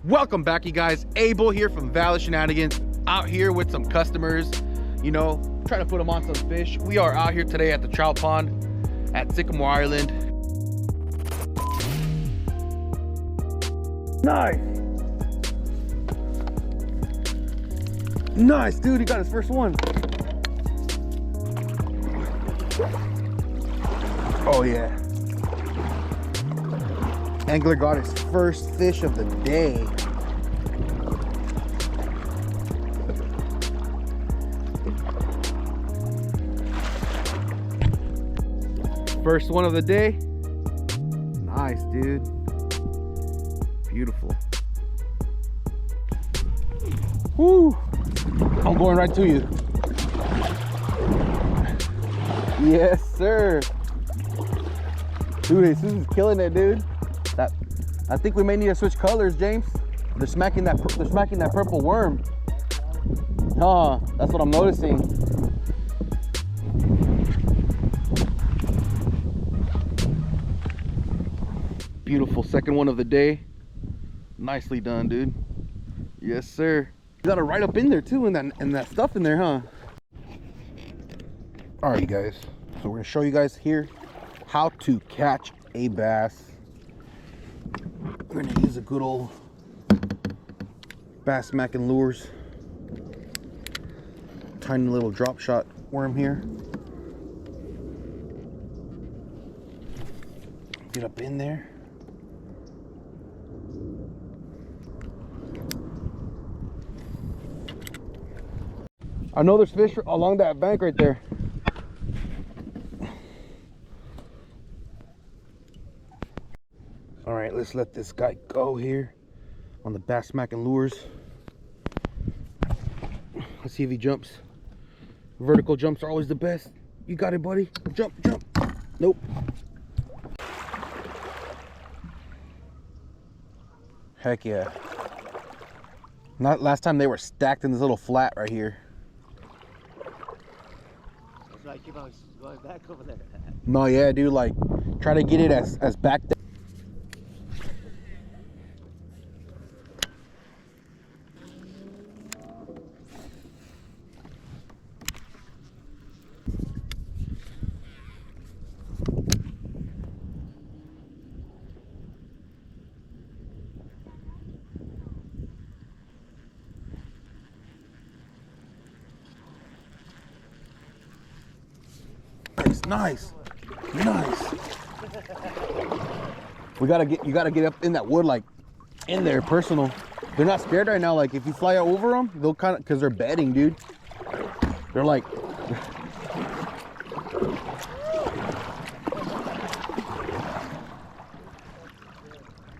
Welcome back, you guys. Abel here from Valley Shenanigans, out here with some customers, you know, trying to put them on some fish. We are out here today at the trout pond at Sycamore Island. Nice. Nice, dude. He got his first one. Oh, yeah. Angler got his first fish of the day. First one of the day. Nice, dude. Beautiful. Woo! I'm going right to you. Yes, sir. Dude, this is killing it, dude. I think we may need to switch colors, James. They're smacking that purple worm. Huh, that's what I'm noticing. Beautiful second one of the day. Nicely done, dude. Yes, sir. You got it right up in there too, in that stuff in there, huh? All right, you guys. So we're gonna show you guys here how to catch a bass. We're gonna use a good old bass smacking lures. Tiny little drop shot worm here. Get up in there. I know there's fish along that bank right there. All right, let's let this guy go here on the bass smacking lures. Let's see if he jumps. Vertical jumps are always the best. You got it, buddy. Jump, jump. Nope. Heck yeah. Not last time they were stacked in this little flat right here. That's why I keep on going back over there. No, yeah, dude, like try to get it as back there. Nice, nice. You gotta get up in that wood, like in there, personal. They're not scared right now. Like if you fly over them, they'll kind of, cause they're bedding, dude. They're like,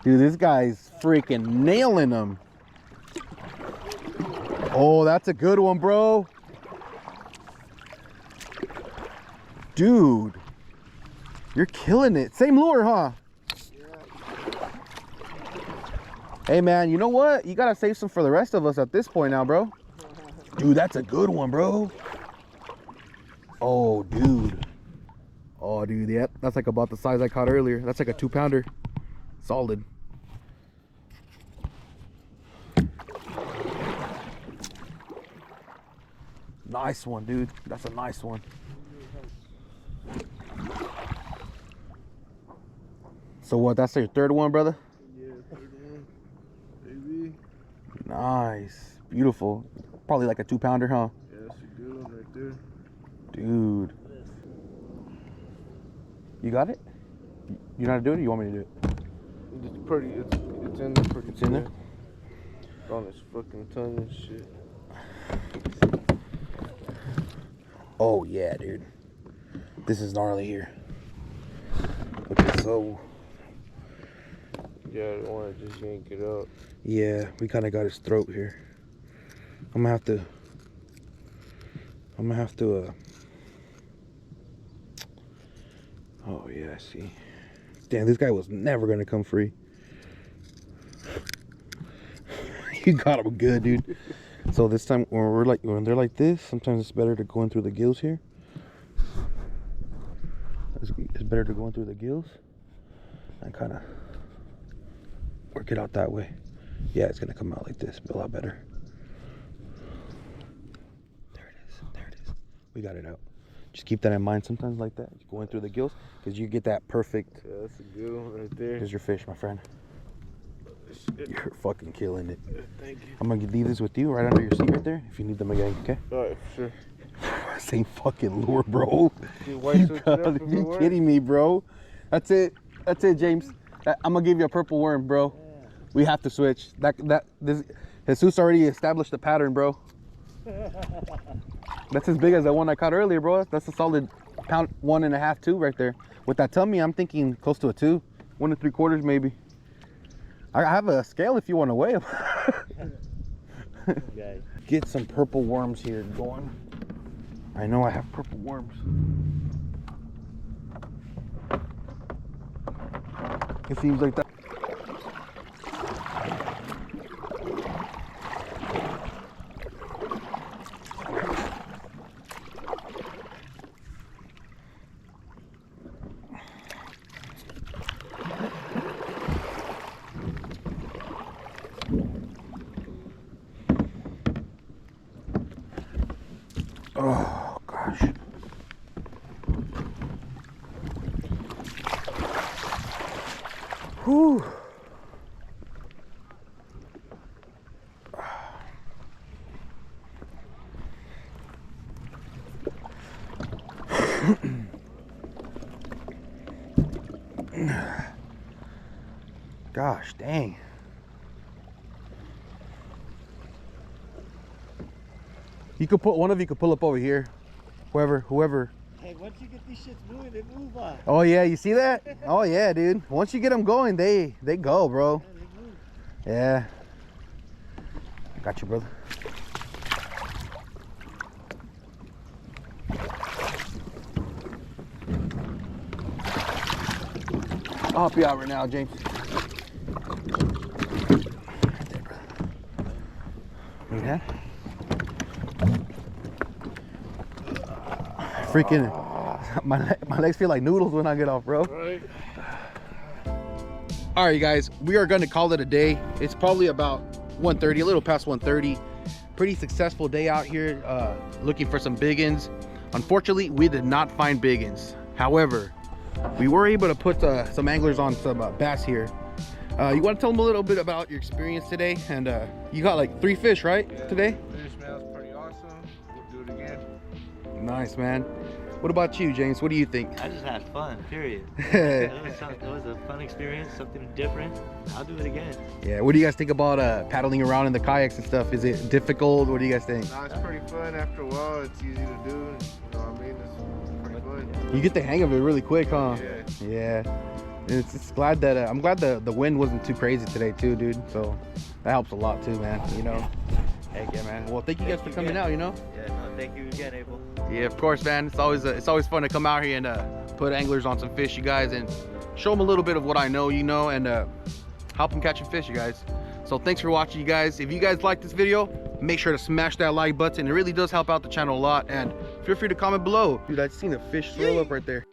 dude, this guy's freaking nailing them. Oh, that's a good one, bro. Dude, you're killing it. Same lure, huh? Yeah. Hey, man, you know what? You gotta save some for the rest of us at this point now, bro. Dude, that's a good one, bro. Oh, dude. Oh, dude, yep. That's like about the size I caught earlier. That's like a 2-pounder. Solid. Nice one, dude. That's a nice one. So what, that's your third one, brother? Yeah, third one. Baby. Nice. Beautiful. Probably like a 2-pounder, huh? Yeah, that's a good one right there. Dude. You got it? You know how to do it, or you want me to do it? It's pretty, it's in there pretty It's in there? On his fucking tongue and shit. Oh yeah, dude. This is gnarly here. Okay, so yeah, I don't want to just yank it up. yeah, we kind of got his throat here. I'm gonna have to oh yeah, I see. Damn, this guy was never gonna come free. You got him good, dude. So this time when they're like this, sometimes it's better to go in through the gills here. It's better to go in through the gills and kind of work it out that way. Yeah, it's gonna come out like this, but a lot better. There it is. There it is. We got it out. Just keep that in mind sometimes like that. Going through the gills, because you get that perfect. Yeah, that's a good one right there. There's your fish, my friend. You're fucking killing it. Thank you. I'm gonna leave this with you right under your seat right there. If you need them again, okay? Alright, sure. Same fucking lure, bro. You white switch it up if it You works? kidding me, bro? That's it. That's it, James. I'm gonna give you a purple worm, bro. Yeah. We have to switch. Jesus already established the pattern, bro. That's as big as that one I caught earlier, bro. That's a solid pound, 1.5, 2 right there. With that tummy, I'm thinking close to a 2, 1 3/4 maybe. I have a scale if you want to weigh them. Okay. Get some purple worms here going. I know I have purple worms. It seems like that. Oh gosh. Whew. Gosh dang. You could put one of you could pull up over here. Whoever. Hey, once you get these shits moving, they move on. Oh yeah, you see that? Oh yeah, dude. Once you get them going, they go, bro. Yeah, they move. Yeah. I got you, brother. I'll help you out right now, James. Right there, brother. Need that? Freaking, my legs feel like noodles when I get off, bro. Right. All right, you guys, we are going to call it a day. It's probably about 1:30, a little past 1:30. Pretty successful day out here looking for some biggins. Unfortunately, we did not find biggins. However, we were able to put some anglers on some bass here. You want to tell them a little bit about your experience today? And you got like 3 fish, right, today? Fish smells pretty awesome. We'll do it again. Nice, man. What about you, James? What do you think? I just had fun, period. It was a fun experience, something different. I'll do it again. Yeah, what do you guys think about paddling around in the kayaks and stuff? Is it difficult? What do you guys think? Nah, it's pretty fun after a while. It's easy to do. You know what I mean? It's pretty fun. You get the hang of it really quick, huh? Yeah. Yeah. It's glad that I'm glad the wind wasn't too crazy today too, dude. So that helps a lot too, man. You know. Heck yeah, man. Well, thank you guys for coming out. You know. Yeah, no, thank you again, Abel. Yeah, of course, man. It's always fun to come out here and put anglers on some fish, you guys, and show them a little bit of what I know, you know, and help them catch a fish, you guys. So thanks for watching, you guys. If you guys like this video, make sure to smash that like button. It really does help out the channel a lot, and feel free to comment below. Dude, I just seen a fish swirl up right there.